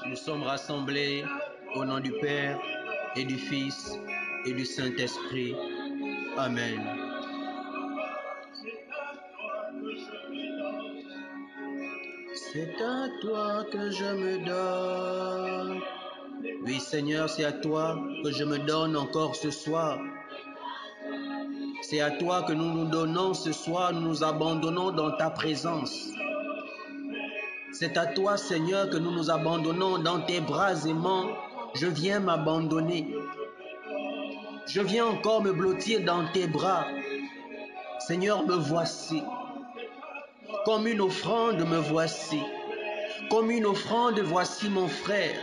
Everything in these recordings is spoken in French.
Nous sommes rassemblés au nom du Père et du Fils et du Saint-Esprit. Amen. C'est à toi que je me donne. Oui, Seigneur, c'est à toi que je me donne encore ce soir. C'est à toi que nous nous donnons ce soir, nous nous abandonnons dans ta présence. C'est à toi, Seigneur, que nous nous abandonnons dans tes bras aimants. Je viens m'abandonner. Je viens encore me blottir dans tes bras. Seigneur, me voici. Comme une offrande, me voici. Comme une offrande, voici mon frère.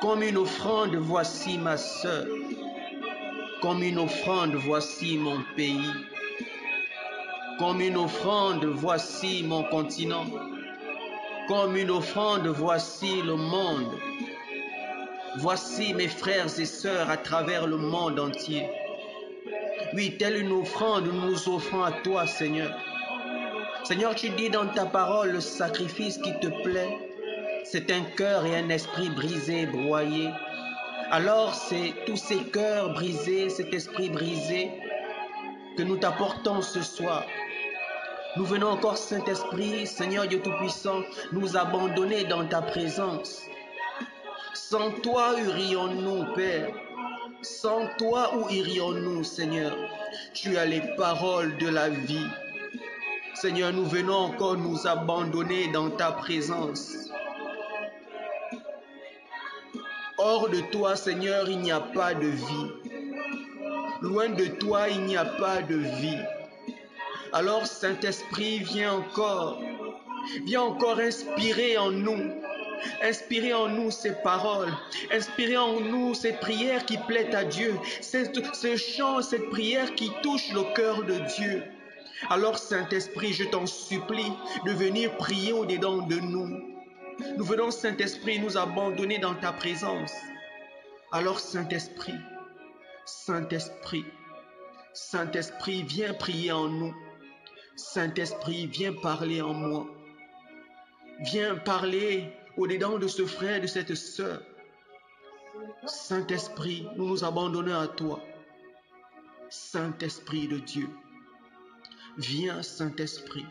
Comme une offrande, voici ma sœur. Comme une offrande, voici mon pays. Comme une offrande, voici mon continent. Comme une offrande, voici le monde. Voici mes frères et sœurs à travers le monde entier. Oui, telle une offrande, nous nous offrons à toi, Seigneur. Seigneur, tu dis dans ta parole, le sacrifice qui te plaît, c'est un cœur et un esprit brisé, broyé. Alors, c'est tous ces cœurs brisés, cet esprit brisé, que nous t'apportons ce soir. Nous venons encore, Saint-Esprit, Seigneur Dieu Tout-Puissant, nous abandonner dans ta présence. Sans toi, où irions-nous, Père? Sans toi, où irions-nous, Seigneur? Tu as les paroles de la vie. Seigneur, nous venons encore nous abandonner dans ta présence. Hors de toi, Seigneur, il n'y a pas de vie. Loin de toi, il n'y a pas de vie. Alors, Saint-Esprit, viens encore inspirer en nous. Inspirer en nous ces paroles, inspirer en nous ces prières qui plaisent à Dieu, ce chant, cette prière qui touche le cœur de Dieu. Alors, Saint-Esprit, je t'en supplie de venir prier au-dedans de nous. Nous venons, Saint-Esprit, nous abandonner dans ta présence. Alors, Saint-Esprit, Saint-Esprit, Saint-Esprit, viens prier en nous. Saint-Esprit, viens parler en moi. Viens parler au-dedans de ce frère, de cette sœur. Saint-Esprit, nous nous abandonnons à toi. Saint-Esprit de Dieu, viens, Saint-Esprit.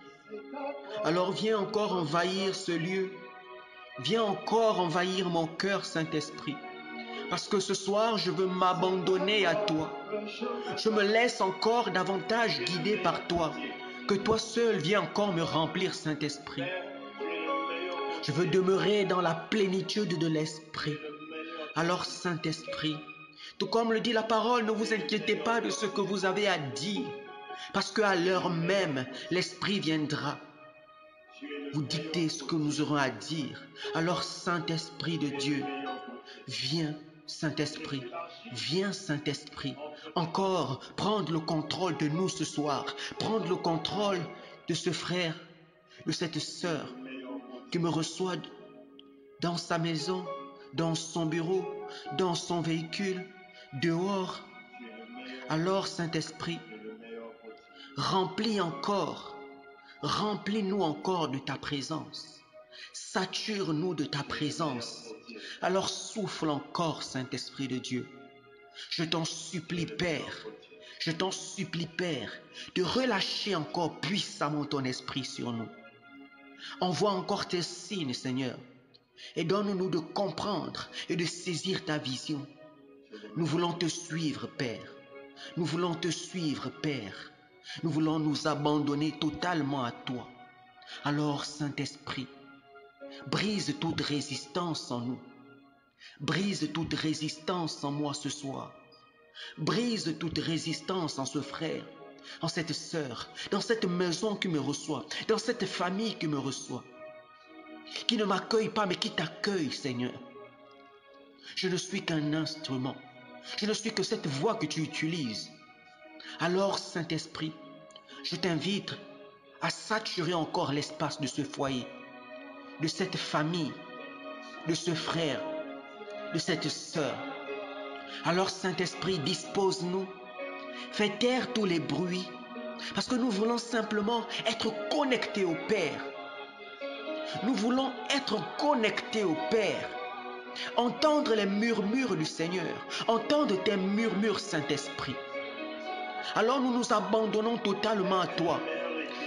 Alors viens encore envahir ce lieu. Viens encore envahir mon cœur, Saint-Esprit. Parce que ce soir, je veux m'abandonner à toi. Je me laisse encore davantage guider par toi. Que toi seul viens encore me remplir, Saint-Esprit. Je veux demeurer dans la plénitude de l'Esprit. Alors, Saint-Esprit, tout comme le dit la parole, ne vous inquiétez pas de ce que vous avez à dire, parce qu'à l'heure même, l'Esprit viendra vous dicter ce que nous aurons à dire. Alors, Saint-Esprit de Dieu, viens, Saint-Esprit, viens, Saint-Esprit, encore prendre le contrôle de nous ce soir, prendre le contrôle de ce frère, de cette sœur, qui me reçoit dans sa maison, dans son bureau, dans son véhicule, dehors. Alors, Saint-Esprit, remplis-nous encore de ta présence. Sature-nous de ta présence. Alors souffle encore, Saint-Esprit de Dieu. Je t'en supplie, Père, de relâcher encore puissamment ton esprit sur nous. Envoie encore tes signes, Seigneur, et donne-nous de comprendre et de saisir ta vision. Nous voulons te suivre, Père. Nous voulons te suivre, Père. Nous voulons nous abandonner totalement à toi. Alors, Saint-Esprit, brise toute résistance en nous. Brise toute résistance en moi ce soir. Brise toute résistance en ce frère, en cette sœur, dans cette maison qui me reçoit, dans cette famille qui me reçoit, qui ne m'accueille pas mais qui t'accueille, Seigneur. Je ne suis qu'un instrument. Je ne suis que cette voix que tu utilises. Alors, Saint-Esprit, je t'invite à saturer encore l'espace de ce foyer, de cette famille, de ce frère, de cette sœur. Alors, Saint-Esprit, dispose-nous, fais taire tous les bruits, parce que nous voulons simplement être connectés au Père. Nous voulons être connectés au Père. Entendre les murmures du Seigneur. Entendre tes murmures, Saint-Esprit. Alors nous nous abandonnons totalement à toi.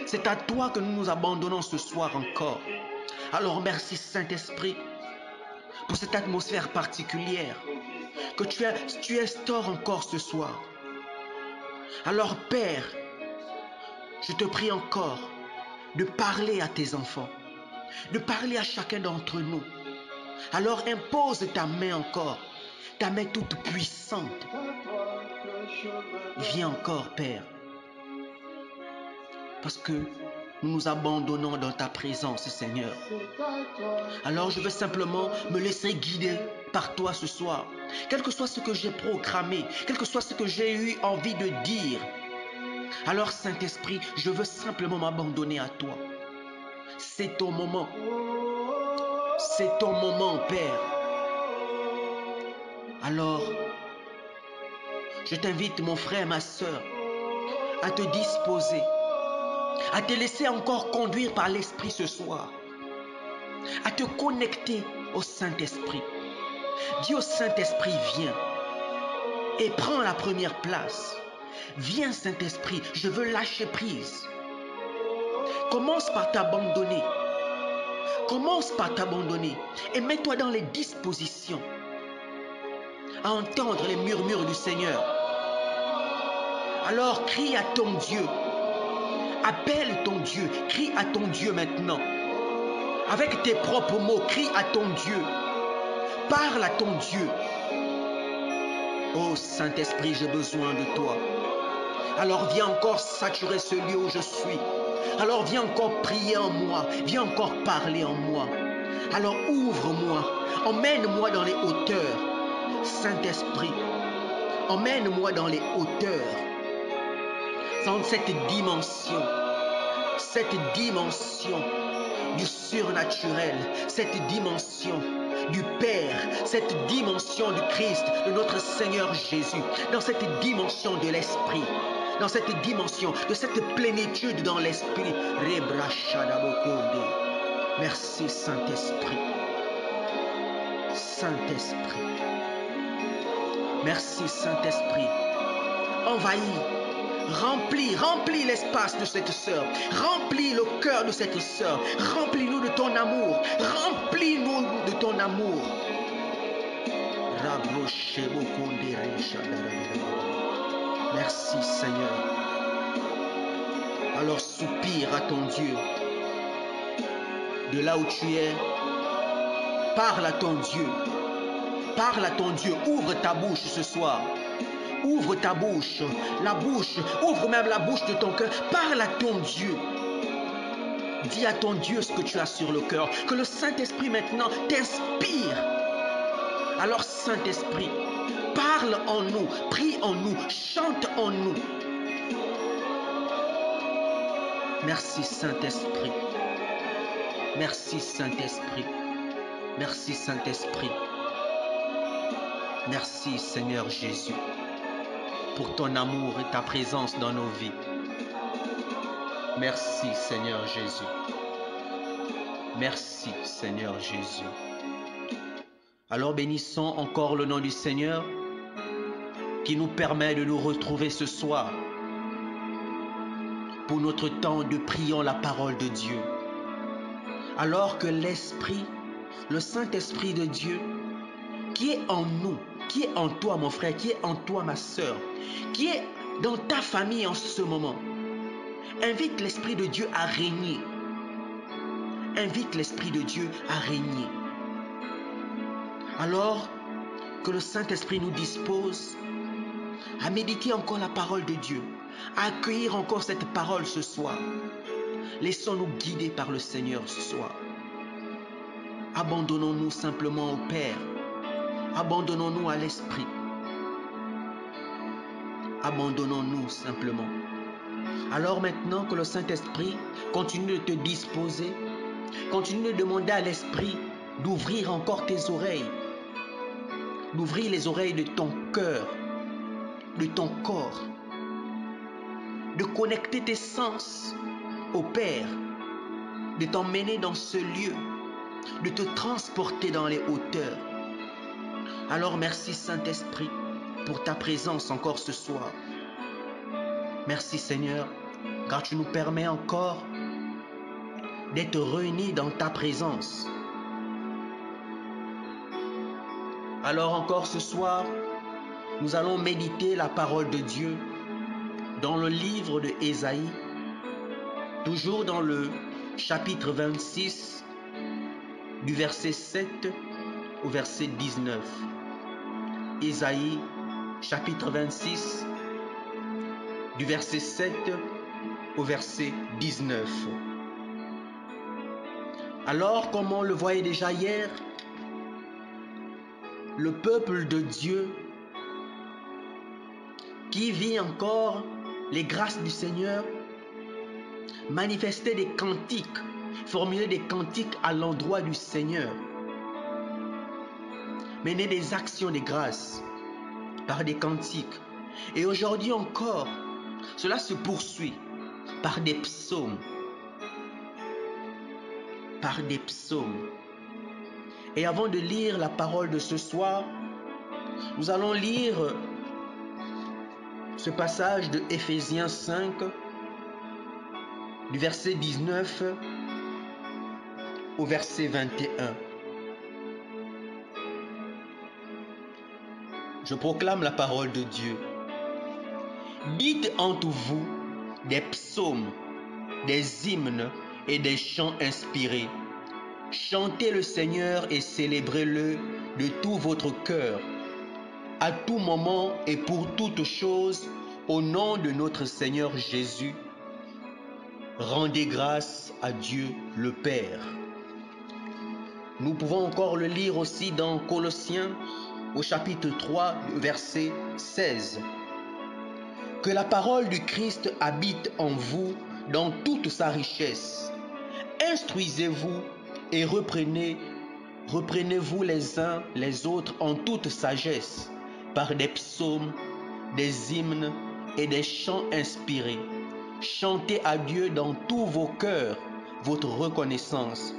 C'est à toi que nous nous abandonnons ce soir encore. Alors merci Saint-Esprit pour cette atmosphère particulière que tu instaures encore ce soir. Alors Père, je te prie encore de parler à tes enfants, de parler à chacun d'entre nous. Alors impose ta main encore, ta main toute puissante. Viens encore Père, parce que nous nous abandonnons dans ta présence Seigneur. Alors je veux simplement me laisser guider par toi ce soir. Quel que soit ce que j'ai programmé, quel que soit ce que j'ai eu envie de dire. Alors Saint-Esprit, je veux simplement m'abandonner à toi. C'est ton moment. C'est ton moment, Père. Alors, je t'invite, mon frère, ma soeur, à te disposer, à te laisser encore conduire par l'Esprit ce soir, à te connecter au Saint-Esprit. Dis au Saint-Esprit, viens et prends la première place. Viens, Saint-Esprit, je veux lâcher prise. Commence par t'abandonner. Commence par t'abandonner et mets-toi dans les dispositions à entendre les murmures du Seigneur. Alors crie à ton Dieu. Appelle ton Dieu. Crie à ton Dieu maintenant. Avec tes propres mots, crie à ton Dieu. Parle à ton Dieu. Oh Saint-Esprit, j'ai besoin de toi. Alors viens encore saturer ce lieu où je suis. Alors viens encore prier en moi. Viens encore parler en moi. Alors ouvre-moi. Emmène-moi dans les hauteurs. Saint-Esprit, emmène-moi dans les hauteurs. Dans cette dimension du surnaturel, cette dimension du Père, cette dimension du Christ, de notre Seigneur Jésus, dans cette dimension de l'Esprit, dans cette dimension de cette plénitude dans l'Esprit. Merci Saint-Esprit. Saint-Esprit. Merci Saint-Esprit. Envahis. Remplis l'espace de cette sœur. Remplis le cœur de cette sœur. Remplis-nous de ton amour. Remplis-nous de ton amour. Merci Seigneur. Alors soupire à ton Dieu. De là où tu es, parle à ton Dieu. Parle à ton Dieu. Ouvre ta bouche ce soir. Ouvre ta bouche, ouvre même la bouche de ton cœur. Parle à ton Dieu. Dis à ton Dieu ce que tu as sur le cœur. Que le Saint-Esprit maintenant t'inspire. Alors Saint-Esprit, parle en nous, prie en nous, chante en nous. Merci Saint-Esprit. Merci Saint-Esprit. Merci Saint-Esprit. Merci Seigneur Jésus pour ton amour et ta présence dans nos vies. Merci Seigneur Jésus. Merci Seigneur Jésus. Alors bénissons encore le nom du Seigneur qui nous permet de nous retrouver ce soir pour notre temps de prions la parole de Dieu. Alors que l'Esprit, le Saint-Esprit de Dieu, qui est en nous, qui est en toi mon frère, qui est en toi ma soeur, qui est dans ta famille en ce moment, invite l'Esprit de Dieu à régner. Invite l'Esprit de Dieu à régner. Alors que le Saint-Esprit nous dispose à méditer encore la parole de Dieu, à accueillir encore cette parole ce soir, laissons-nous guider par le Seigneur ce soir. Abandonnons-nous simplement au Père. Abandonnons-nous à l'Esprit. Abandonnons-nous simplement. Alors maintenant que le Saint-Esprit continue de te disposer, continue de demander à l'Esprit d'ouvrir encore tes oreilles, d'ouvrir les oreilles de ton cœur, de ton corps, de connecter tes sens au Père, de t'emmener dans ce lieu, de te transporter dans les hauteurs. Alors merci Saint-Esprit pour ta présence encore ce soir. Merci Seigneur, car tu nous permets encore d'être réunis dans ta présence. Alors encore ce soir, nous allons méditer la parole de Dieu dans le livre de Ésaïe, toujours dans le chapitre 26, du verset 7 au verset 19. Ésaïe, chapitre 26, du verset 7 au verset 19. Alors, comme on le voyait déjà hier, le peuple de Dieu qui vit encore les grâces du Seigneur manifestait des cantiques, formulait des cantiques à l'endroit du Seigneur, menait des actions de grâce par des cantiques. Et aujourd'hui encore, cela se poursuit par des psaumes. Par des psaumes. Et avant de lire la parole de ce soir, nous allons lire ce passage de Éphésiens 5, du verset 19 au verset 21. Je proclame la parole de Dieu. Dites entre vous des psaumes, des hymnes et des chants inspirés. Chantez le Seigneur et célébrez-le de tout votre cœur, à tout moment et pour toutes choses, au nom de notre Seigneur Jésus. Rendez grâce à Dieu le Père. Nous pouvons encore le lire aussi dans Colossiens au chapitre 3, verset 16. Que la parole du Christ habite en vous dans toute sa richesse. Instruisez-vous et reprenez-vous les uns les autres en toute sagesse, par des psaumes, des hymnes et des chants inspirés. Chantez à Dieu dans tous vos cœurs votre reconnaissance.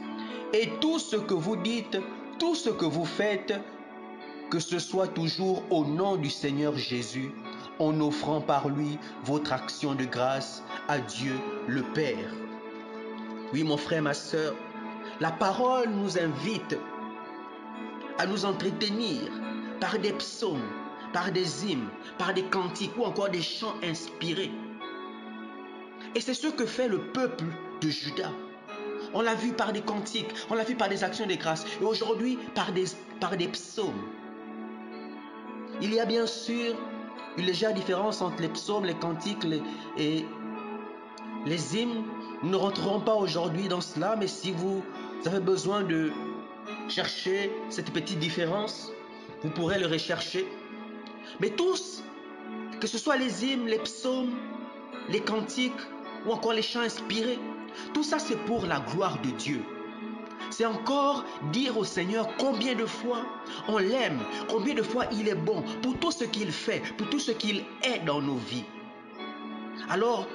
Et tout ce que vous dites, tout ce que vous faites, que ce soit toujours au nom du Seigneur Jésus, en offrant par lui votre action de grâce à Dieu le Père. Oui, mon frère, ma sœur, la parole nous invite à nous entretenir par des psaumes, par des hymnes, par des cantiques ou encore des chants inspirés. Et c'est ce que fait le peuple de Juda. On l'a vu par des cantiques, on l'a vu par des actions de grâce et aujourd'hui par des psaumes. Il y a bien sûr une légère différence entre les psaumes, les cantiques et les hymnes. Nous ne rentrerons pas aujourd'hui dans cela, mais si vous avez besoin de chercher cette petite différence, vous pourrez le rechercher. Mais tous, que ce soit les hymnes, les psaumes, les cantiques ou encore les chants inspirés, tout ça c'est pour la gloire de Dieu. C'est encore dire au Seigneur combien de fois on l'aime, combien de fois il est bon pour tout ce qu'il fait, pour tout ce qu'il est dans nos vies. Alors,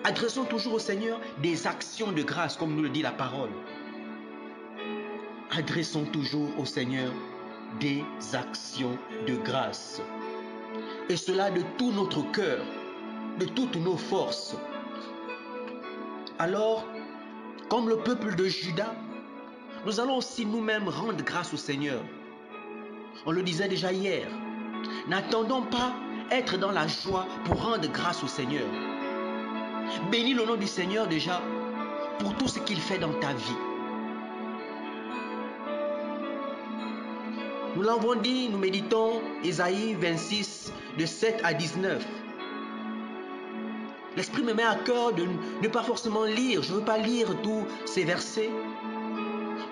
adressons toujours au Seigneur des actions de grâce, comme nous le dit la parole. Adressons toujours au Seigneur des actions de grâce. Et cela de tout notre cœur, de toutes nos forces. Alors, comme le peuple de Juda, nous allons aussi nous-mêmes rendre grâce au Seigneur. On le disait déjà hier. N'attendons pas être dans la joie pour rendre grâce au Seigneur. Bénis le nom du Seigneur déjà pour tout ce qu'il fait dans ta vie. Nous l'avons dit, nous méditons Ésaïe 26, de 7 à 19. L'Esprit me met à cœur de ne pas forcément lire. Je ne veux pas lire tous ces versets.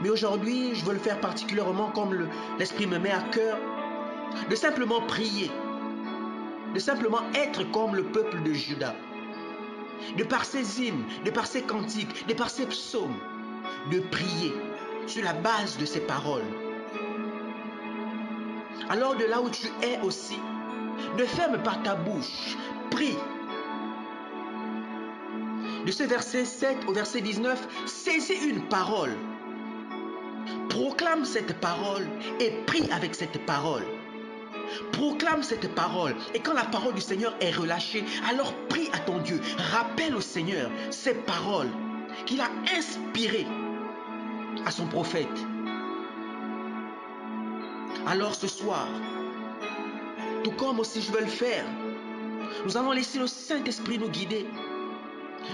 Mais aujourd'hui, je veux le faire particulièrement comme l'Esprit me met à cœur, de simplement prier, de simplement être comme le peuple de Juda, de par ses hymnes, de par ses cantiques, de par ses psaumes, de prier sur la base de ses paroles. Alors de là où tu es aussi, ne ferme pas ta bouche, prie. De ce verset 7 au verset 19, saisis une parole. Proclame cette parole et prie avec cette parole. Proclame cette parole. Et quand la parole du Seigneur est relâchée, alors prie à ton Dieu. Rappelle au Seigneur ces paroles qu'il a inspirées à son prophète. Alors ce soir, tout comme aussi je veux le faire, nous allons laisser le Saint-Esprit nous guider.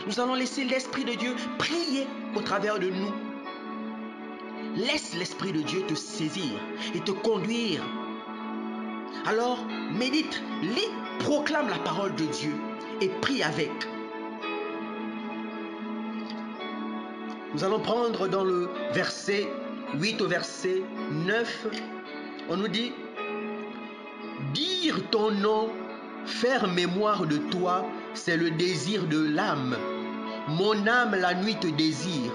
Nous allons laisser l'Esprit de Dieu prier au travers de nous. Laisse l'Esprit de Dieu te saisir et te conduire. Alors, médite, lis, proclame la parole de Dieu et prie avec. Nous allons prendre dans le verset 8 au verset 9, on nous dit: dire ton nom, faire mémoire de toi, c'est le désir de l'âme. Mon âme la nuit te désire,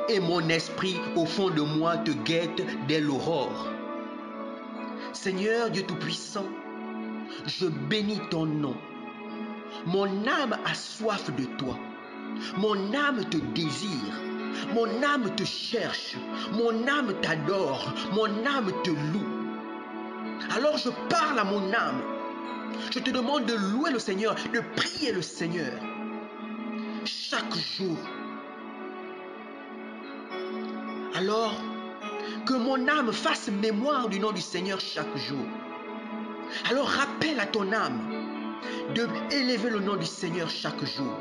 et mon esprit au fond de moi te guette dès l'aurore. Seigneur Dieu Tout-Puissant, je bénis ton nom. Mon âme a soif de toi. Mon âme te désire. Mon âme te cherche. Mon âme t'adore. Mon âme te loue. Alors je parle à mon âme. Je te demande de louer le Seigneur, de prier le Seigneur. Chaque jour. Alors, que mon âme fasse mémoire du nom du Seigneur chaque jour. Alors rappelle à ton âme de élever le nom du Seigneur chaque jour.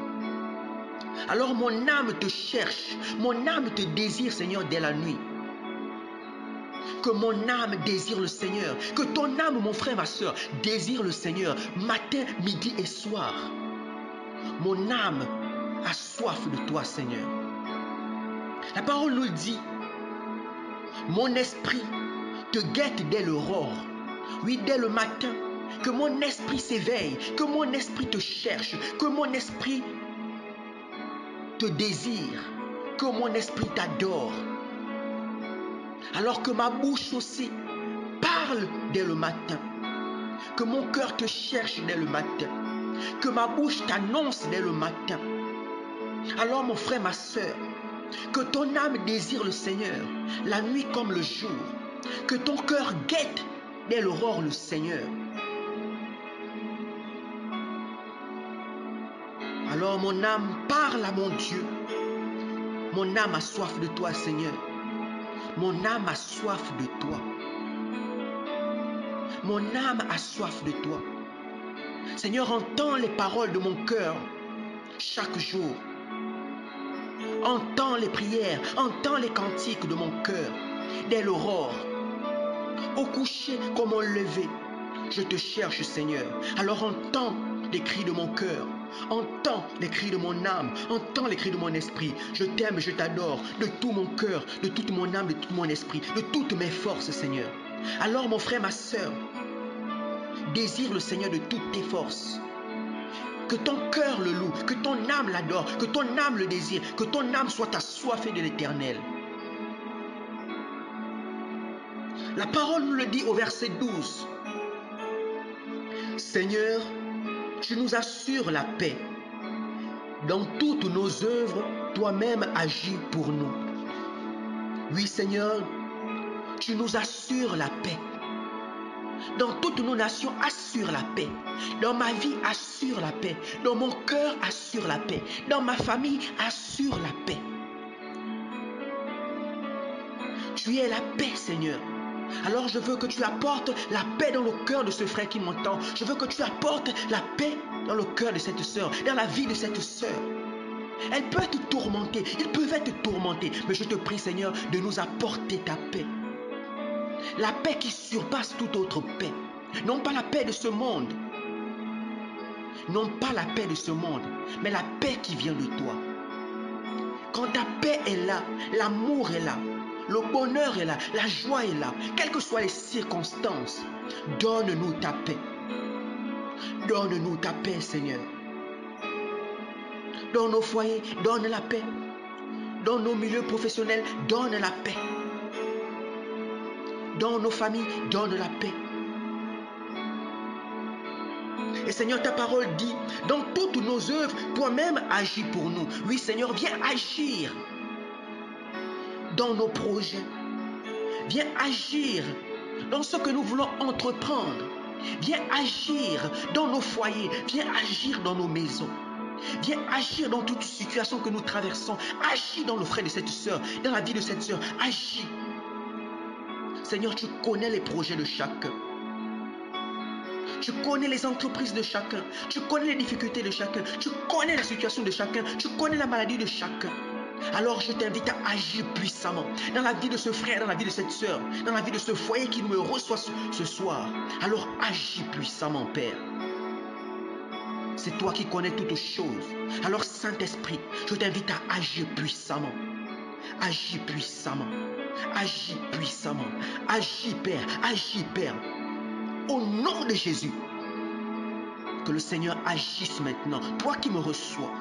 Alors mon âme te cherche, mon âme te désire, Seigneur, dès la nuit. Que mon âme désire le Seigneur, que ton âme, mon frère, ma soeur, désire le Seigneur, matin, midi et soir. Mon âme a soif de toi, Seigneur. La parole nous dit: mon esprit te guette dès l'aurore, oui, dès le matin, que mon esprit s'éveille, que mon esprit te cherche, que mon esprit te désire, que mon esprit t'adore. Alors que ma bouche aussi parle dès le matin, que mon cœur te cherche dès le matin, que ma bouche t'annonce dès le matin. Alors mon frère, ma soeur, que ton âme désire le Seigneur, la nuit comme le jour, que ton cœur guette dès l'aurore le Seigneur. Alors mon âme parle à mon Dieu. Mon âme a soif de toi, Seigneur. Mon âme a soif de toi. Mon âme a soif de toi. Seigneur, entends les paroles de mon cœur chaque jour. Entends les prières, entends les cantiques de mon cœur dès l'aurore. Au coucher comme au lever, je te cherche, Seigneur. Alors entends les cris de mon cœur. Entends les cris de mon âme, entends les cris de mon esprit. Je t'aime, je t'adore de tout mon cœur, de toute mon âme, de tout mon esprit, de toutes mes forces, Seigneur. Alors mon frère, ma soeur, désire le Seigneur de toutes tes forces. Que ton cœur le loue, que ton âme l'adore, que ton âme le désire, que ton âme soit assoiffée de l'Éternel. La parole nous le dit au verset 12. Seigneur, tu nous assures la paix. Dans toutes nos œuvres, toi-même agis pour nous. Oui, Seigneur, tu nous assures la paix. Dans toutes nos nations, assure la paix. Dans ma vie, assure la paix. Dans mon cœur, assure la paix. Dans ma famille, assure la paix. Tu es la paix, Seigneur. Alors je veux que tu apportes la paix dans le cœur de ce frère qui m'entend. Je veux que tu apportes la paix dans le cœur de cette sœur, dans la vie de cette sœur. Elle peut être tourmentée, ils peuvent être tourmentés, mais je te prie, Seigneur, de nous apporter ta paix. La paix qui surpasse toute autre paix. Non pas la paix de ce monde. Non pas la paix de ce monde, mais la paix qui vient de toi. Quand ta paix est là, l'amour est là. Le bonheur est là, la joie est là, quelles que soient les circonstances. Donne-nous ta paix. Donne-nous ta paix, Seigneur. Dans nos foyers, donne la paix. Dans nos milieux professionnels, donne la paix. Dans nos familles, donne la paix. Et Seigneur, ta parole dit, dans toutes nos œuvres, toi-même agis pour nous. Oui, Seigneur, viens agir dans nos projets. Viens agir dans ce que nous voulons entreprendre. Viens agir dans nos foyers. Viens agir dans nos maisons. Viens agir dans toute situation que nous traversons. Agis dans le frère de cette sœur, dans la vie de cette sœur. Agis. Seigneur, tu connais les projets de chacun. Tu connais les entreprises de chacun. Tu connais les difficultés de chacun. Tu connais la situation de chacun. Tu connais la maladie de chacun. Alors je t'invite à agir puissamment dans la vie de ce frère, dans la vie de cette sœur, dans la vie de ce foyer qui me reçoit ce soir. Alors agis puissamment, Père. C'est toi qui connais toutes choses. Alors Saint-Esprit, je t'invite à agir puissamment. Agis puissamment. Agis puissamment. Agis, Père. Agis, Père. Au nom de Jésus. Que le Seigneur agisse maintenant. Toi qui me reçois.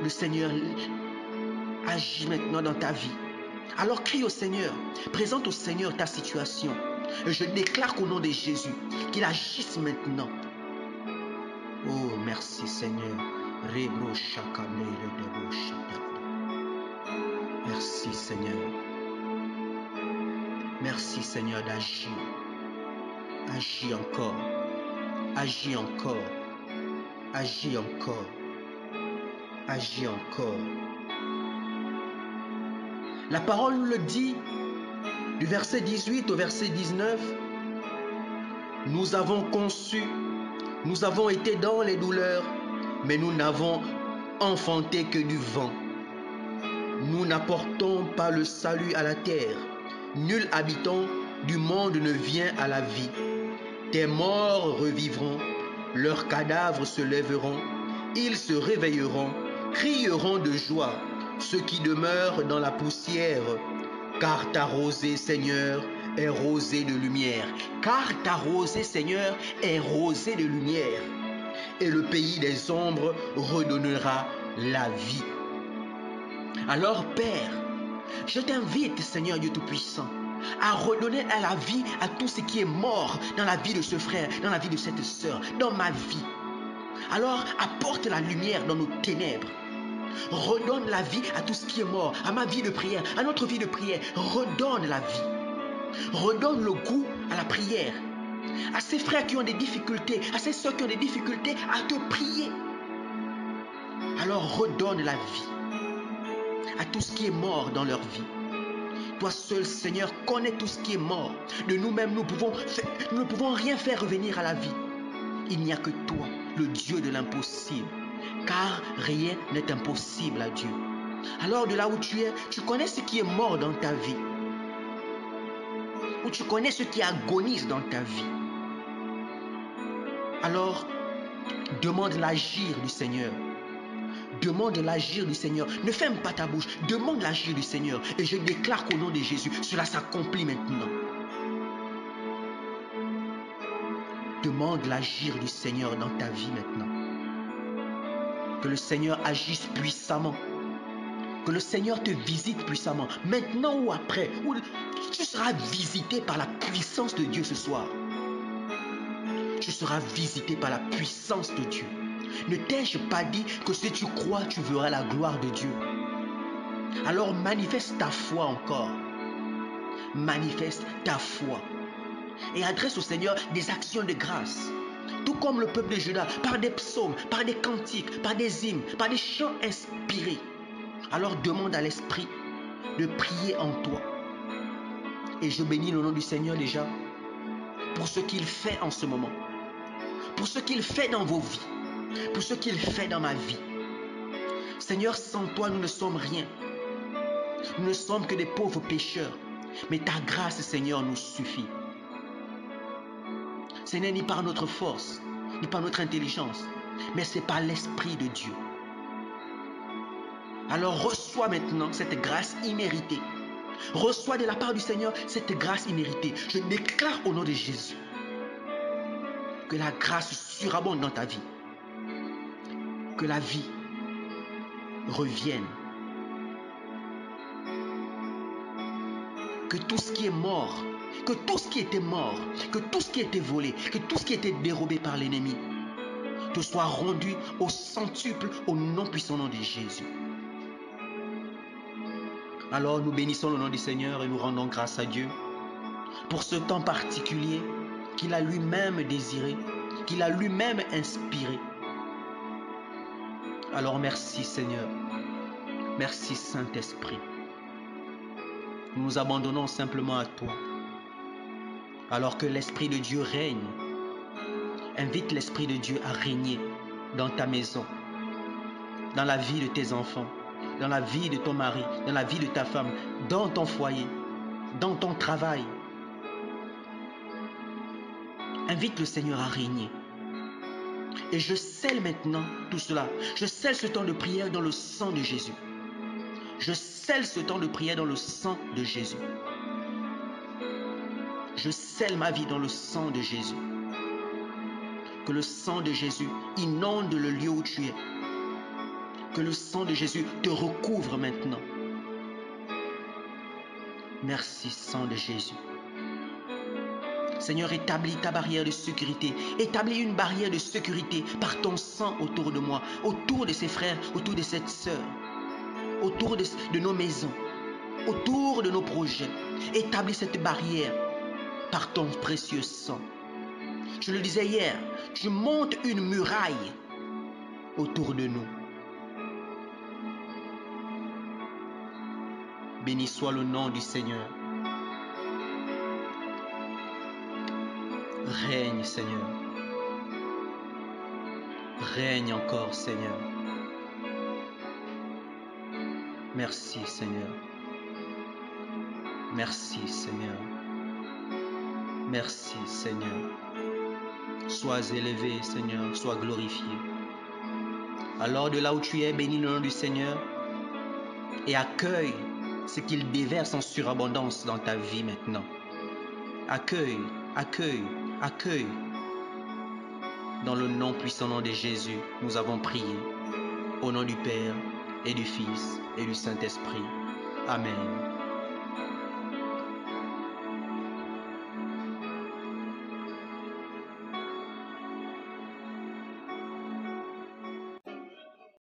Le Seigneur agit maintenant dans ta vie. Alors crie au Seigneur. Présente au Seigneur ta situation. Et je déclare qu'au nom de Jésus, qu'il agisse maintenant. Oh, merci Seigneur. Merci Seigneur. Merci Seigneur d'agir. Agis encore. Agis encore. Agis encore. Agis encore. La parole nous le dit du verset 18 au verset 19. Nous avons conçu, nous avons été dans les douleurs, mais nous n'avons enfanté que du vent. Nous n'apportons pas le salut à la terre. Nul habitant du monde ne vient à la vie. Tes morts revivront, leurs cadavres se lèveront, ils se réveilleront, crieront de joie, ceux qui demeurent dans la poussière, car ta rosée, Seigneur, est rosée de lumière. Car ta rosée, Seigneur, est rosée de lumière. Et le pays des ombres redonnera la vie. Alors, Père, je t'invite, Seigneur Dieu Tout-Puissant, à redonner à la vie à tout ce qui est mort dans la vie de ce frère, dans la vie de cette sœur, dans ma vie. Alors, apporte la lumière dans nos ténèbres. Redonne la vie à tout ce qui est mort, à ma vie de prière, à notre vie de prière. Redonne la vie. Redonne le goût à la prière. À ces frères qui ont des difficultés, à ces sœurs qui ont des difficultés à te prier. Alors redonne la vie à tout ce qui est mort dans leur vie. Toi seul, Seigneur, connais tout ce qui est mort. De nous-mêmes, nous ne pouvons rien faire revenir à la vie. Il n'y a que toi, le Dieu de l'impossible. Car rien n'est impossible à Dieu. Alors de là où tu es, tu connais ce qui est mort dans ta vie. Ou tu connais ce qui agonise dans ta vie. Alors, demande l'agir du Seigneur. Demande l'agir du Seigneur. Ne ferme pas ta bouche. Demande l'agir du Seigneur. Et je déclare qu'au nom de Jésus, cela s'accomplit maintenant. Demande l'agir du Seigneur dans ta vie maintenant. Que le Seigneur agisse puissamment. Que le Seigneur te visite puissamment. Maintenant ou après. Où tu seras visité par la puissance de Dieu ce soir. Tu seras visité par la puissance de Dieu. Ne t'ai-je pas dit que si tu crois, tu verras la gloire de Dieu? Alors manifeste ta foi encore. Manifeste ta foi. Et adresse au Seigneur des actions de grâce. Tout comme le peuple de Juda, par des psaumes, par des cantiques, par des hymnes, par des chants inspirés. Alors demande à l'Esprit de prier en toi. Et je bénis le nom du Seigneur déjà pour ce qu'il fait en ce moment. Pour ce qu'il fait dans vos vies. Pour ce qu'il fait dans ma vie. Seigneur, sans toi, nous ne sommes rien. Nous ne sommes que des pauvres pécheurs. Mais ta grâce, Seigneur, nous suffit. Ce n'est ni par notre force, ni par notre intelligence, mais c'est par l'Esprit de Dieu. Alors reçois maintenant cette grâce imméritée. Reçois de la part du Seigneur cette grâce imméritée. Je déclare au nom de Jésus que la grâce surabonde dans ta vie. Que la vie revienne. Que tout ce qui est mort, que tout ce qui était mort, que tout ce qui était volé, que tout ce qui était dérobé par l'ennemi te soit rendu au centuple, au nom puissant nom de Jésus. Alors nous bénissons le nom du Seigneur et nous rendons grâce à Dieu pour ce temps particulier qu'il a lui-même désiré, qu'il a lui-même inspiré. Alors merci Seigneur, merci Saint-Esprit. Nous nous abandonnons simplement à toi. Alors que l'Esprit de Dieu règne, invite l'Esprit de Dieu à régner dans ta maison, dans la vie de tes enfants, dans la vie de ton mari, dans la vie de ta femme, dans ton foyer, dans ton travail. Invite le Seigneur à régner. Et je scelle maintenant tout cela. Je scelle ce temps de prière dans le sang de Jésus. Je scelle ce temps de prière dans le sang de Jésus. Je scelle ma vie dans le sang de Jésus. Que le sang de Jésus inonde le lieu où tu es. Que le sang de Jésus te recouvre maintenant. Merci, sang de Jésus. Seigneur, établis ta barrière de sécurité. Établis une barrière de sécurité par ton sang autour de moi, autour de ces frères, autour de cette sœur, autour de nos maisons, autour de nos projets. Établis cette barrière par ton précieux sang. Je le disais hier, tu montes une muraille autour de nous. Béni soit le nom du Seigneur. Règne, Seigneur. Règne encore, Seigneur. Merci, Seigneur. Merci, Seigneur. Merci, Seigneur. Sois élevé, Seigneur. Sois glorifié. Alors de là où tu es, bénis le nom du Seigneur et accueille ce qu'il déverse en surabondance dans ta vie maintenant. Accueille, accueille, accueille. Dans le nom puissant nom de Jésus, nous avons prié. Au nom du Père et du Fils et du Saint-Esprit. Amen.